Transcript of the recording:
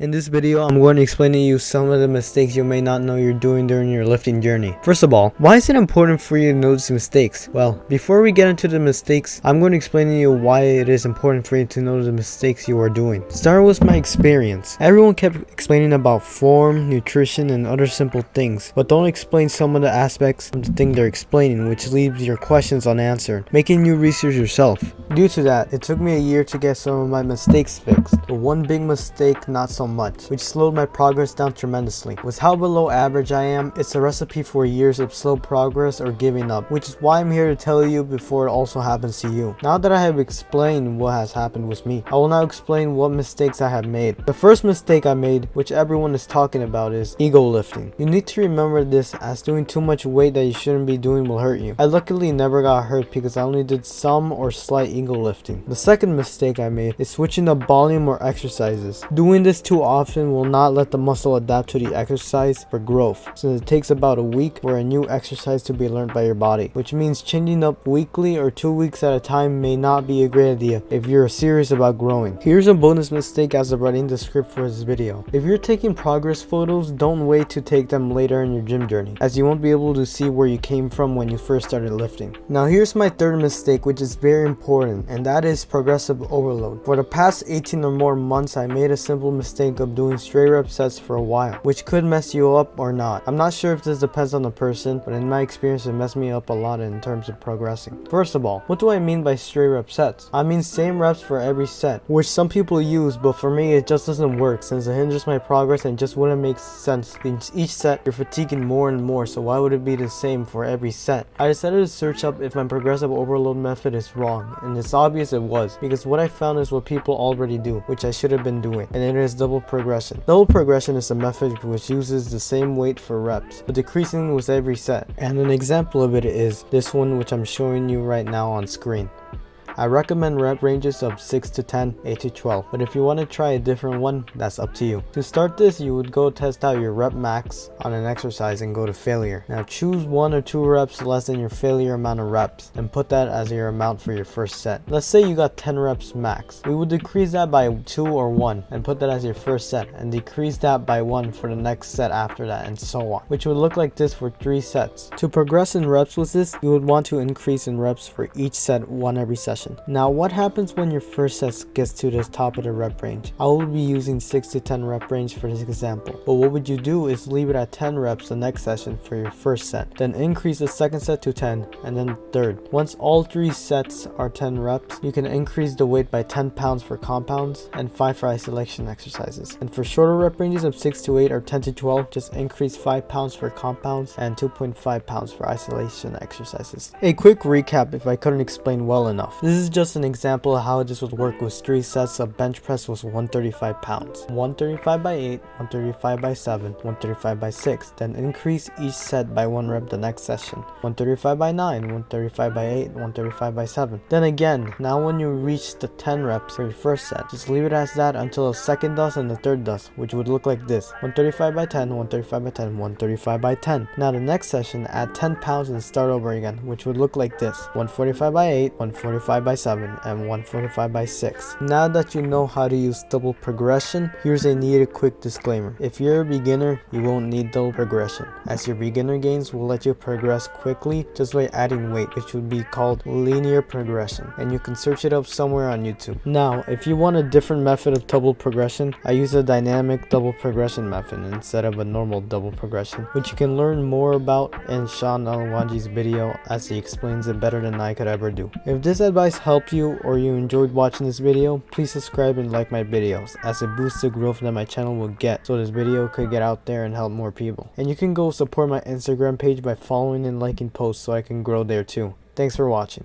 In this video, I'm going to explain to you some of the mistakes you may not know you're doing during your lifting journey. First of all, why is it important for you to notice mistakes? Well, before we get into the mistakes, I'm going to explain to you why it is important for you to know the mistakes you are doing. Starting with my experience. Everyone kept explaining about form, nutrition, and other simple things, but don't explain some of the aspects of the thing they're explaining, which leaves your questions unanswered, making you research yourself. Due to that, it took me a year to get some of my mistakes fixed, but one big mistake not so much, which slowed my progress down tremendously. With how below average I am, it's a recipe for years of slow progress or giving up, which is why I'm here to tell you before it also happens to you. Now that I have explained what has happened with me, I will now explain what mistakes I have made. The first mistake I made, which everyone is talking about, is ego lifting. You need to remember this, as doing too much weight that you shouldn't be doing will hurt you. I luckily never got hurt because I only did some or slight ego lifting. The second mistake I made is switching up volume or exercises. Doing this too often will not let the muscle adapt to the exercise for growth, since it takes about a week for a new exercise to be learned by your body, which means changing up weekly or 2 weeks at a time may not be a great idea if you're serious about growing. Here's a bonus mistake as of writing the script for this video. If you're taking progress photos, don't wait to take them later in your gym journey, as you won't be able to see where you came from when you first started lifting. Now here's my third mistake, which is very important, and that is progressive overload. For the past 18 or more months, I made a simple mistake of doing straight rep sets for a while, which could mess you up or not. I'm not sure if this depends on the person, but in my experience it messed me up a lot in terms of progressing. First of all, what do I mean by straight rep sets? I mean same reps for every set, which some people use, but for me it just doesn't work since it hinders my progress and just wouldn't make sense. In each set you're fatiguing more and more, so why would it be the same for every set? I decided to search up if my progressive overload method is wrong, and it's obvious it was, because what I found is what people already do, which I should have been doing, and it is double progression. Double progression is a method which uses the same weight for reps, but decreasing with every set, and an example of it is this one, which I'm showing you right now on screen. I recommend rep ranges of 6 to 10, 8 to 12, but if you want to try a different one, that's up to you. To start this, you would go test out your rep max on an exercise and go to failure. Now choose 1 or 2 reps less than your failure amount of reps and put that as your amount for your first set. Let's say you got 10 reps max. We would decrease that by 2 or 1 and put that as your first set, and decrease that by 1 for the next set after that, and so on, which would look like this for 3 sets. To progress in reps with this, you would want to increase in reps for each set 1 every session. Now what happens when your first set gets to the top of the rep range? I will be using 6 to 10 rep range for this example, but what would you do is leave it at 10 reps the next session for your first set, then increase the second set to 10, and then third. Once all 3 sets are 10 reps, you can increase the weight by 10 pounds for compounds and 5 for isolation exercises. And for shorter rep ranges of 6 to 8 or 10 to 12, just increase 5 pounds for compounds and 2.5 pounds for isolation exercises. A quick recap if I couldn't explain well enough. This is just an example of how this would work with 3 sets of bench press with 135 pounds. 135 by 8, 135 by 7, 135 by 6, then increase each set by 1 rep the next session. 135 by 9, 135 by 8, 135 by 7. Then again, now when you reach the 10 reps for your first set, just leave it as that until the second does and the third does, which would look like this: 135 by 10, 135 by 10, 135 by 10. Now the next session, add 10 pounds and start over again, which would look like this: 145 by 8, 145 by 7, and 145 by 6. Now that you know how to use double progression, here's a needed quick disclaimer. If you're a beginner, you won't need double progression, as your beginner gains will let you progress quickly just by adding weight, which would be called linear progression, and you can search it up somewhere on YouTube. Now if you want a different method of double progression, I use a dynamic double progression method instead of a normal double progression, which you can learn more about in Sean Alwaji's video, as he explains it better than I could ever do. If this advice helped you or you enjoyed watching this video, please subscribe and like my videos, as it boosts the growth that my channel will get, so this video could get out there and help more people. And you can go support my Instagram page by following and liking posts so I can grow there too. Thanks for watching.